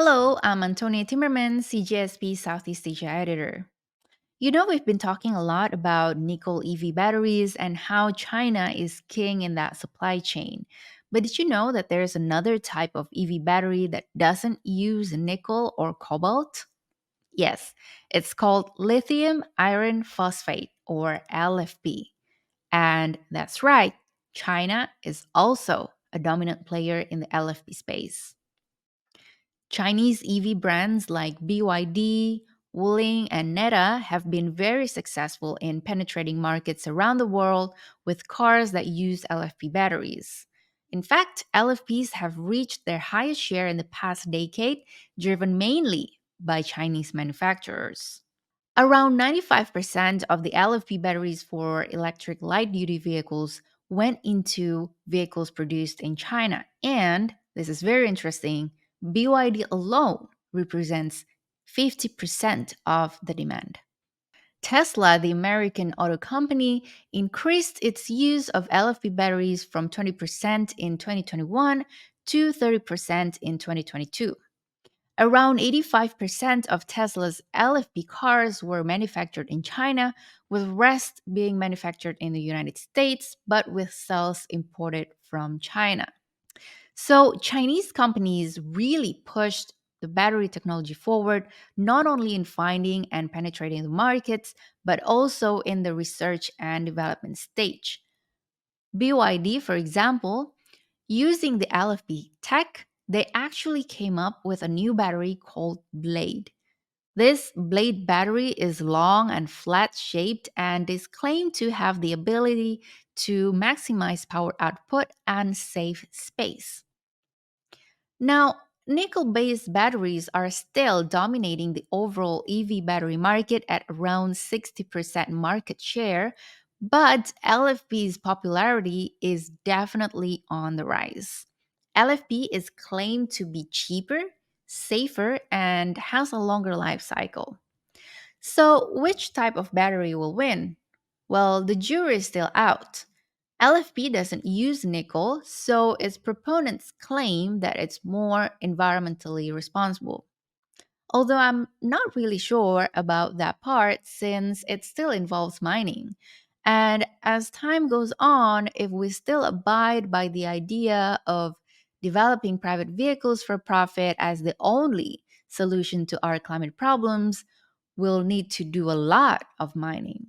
Hello, I'm Antonia Timmerman, CGSP Southeast Asia editor. We've been talking a lot about nickel EV batteries and how China is king in that supply chain. But did you know that there's another type of EV battery that doesn't use nickel or cobalt? Yes, it's called lithium iron phosphate or LFP. And that's right, China is also a dominant player in the LFP space. Chinese EV brands like BYD, Wuling, and Neta have been very successful in penetrating markets around the world with cars that use LFP batteries. In fact, LFPs have reached their highest share in the past decade, driven mainly by Chinese manufacturers. Around 95% of the LFP batteries for electric light duty vehicles went into vehicles produced in China. And this is very interesting, BYD alone represents 50% of the demand. Tesla, the American auto company, increased its use of LFP batteries from 20% in 2021 to 30% in 2022. Around 85% of Tesla's LFP cars were manufactured in China, with the rest being manufactured in the United States, but with cells imported from China. So, Chinese companies really pushed the battery technology forward, not only in finding and penetrating the markets, but also in the research and development stage. BYD, for example, using the LFP tech, they actually came up with a new battery called Blade. This Blade battery is long and flat shaped and is claimed to have the ability to maximize power output and save space. Now, nickel based batteries are still dominating the overall EV battery market at around 60% market share, but LFP's popularity is definitely on the rise. LFP is claimed to be cheaper, safer, and has a longer life cycle. So, which type of battery will win? Well, the jury is still out. LFP doesn't use nickel, so its proponents claim that it's more environmentally responsible. Although I'm not really sure about that part since it still involves mining. And as time goes on, if we still abide by the idea of developing private vehicles for profit as the only solution to our climate problems, we'll need to do a lot of mining.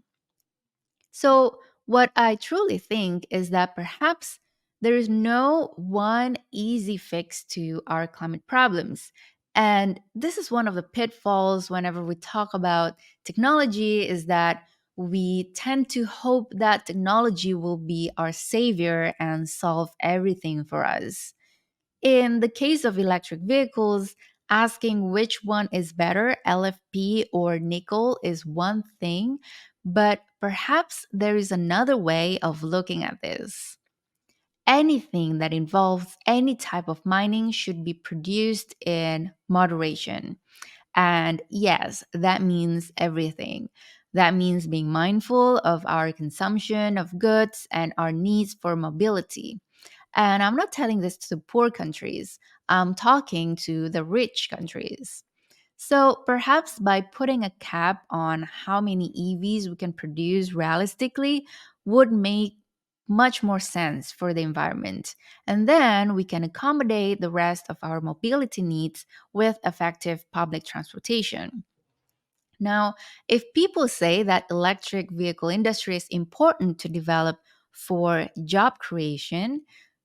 So, what I truly think is that perhaps there is no one easy fix to our climate problems. And this is one of the pitfalls whenever we talk about technology is that we tend to hope that technology will be our savior and solve everything for us. In the case of electric vehicles, asking which one is better, LFP or nickel, is one thing, but perhaps there is another way of looking at this. Anything that involves any type of mining should be produced in moderation. And yes, that means everything. That means being mindful of our consumption of goods and our needs for mobility. And I'm not telling this to poor countries, I'm talking to the rich countries. So perhaps by putting a cap on how many EVs we can produce realistically would make much more sense for the environment. And then we can accommodate the rest of our mobility needs with effective public transportation. Now, if people say that electric vehicle industry is important to develop for job creation,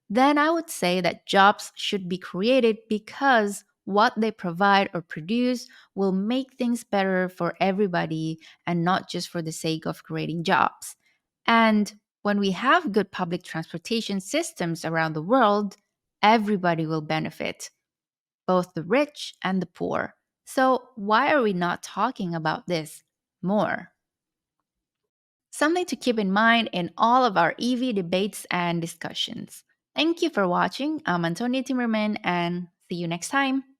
then I would say that jobs should be created because what they provide or produce will make things better for everybody and not just for the sake of creating jobs. And when we have good public transportation systems around the world, everybody will benefit, both the rich and the poor. So, why are we not talking about this more? Something to keep in mind in all of our EV debates and discussions. Thank you for watching. I'm Antonia Timmerman, and see you next time.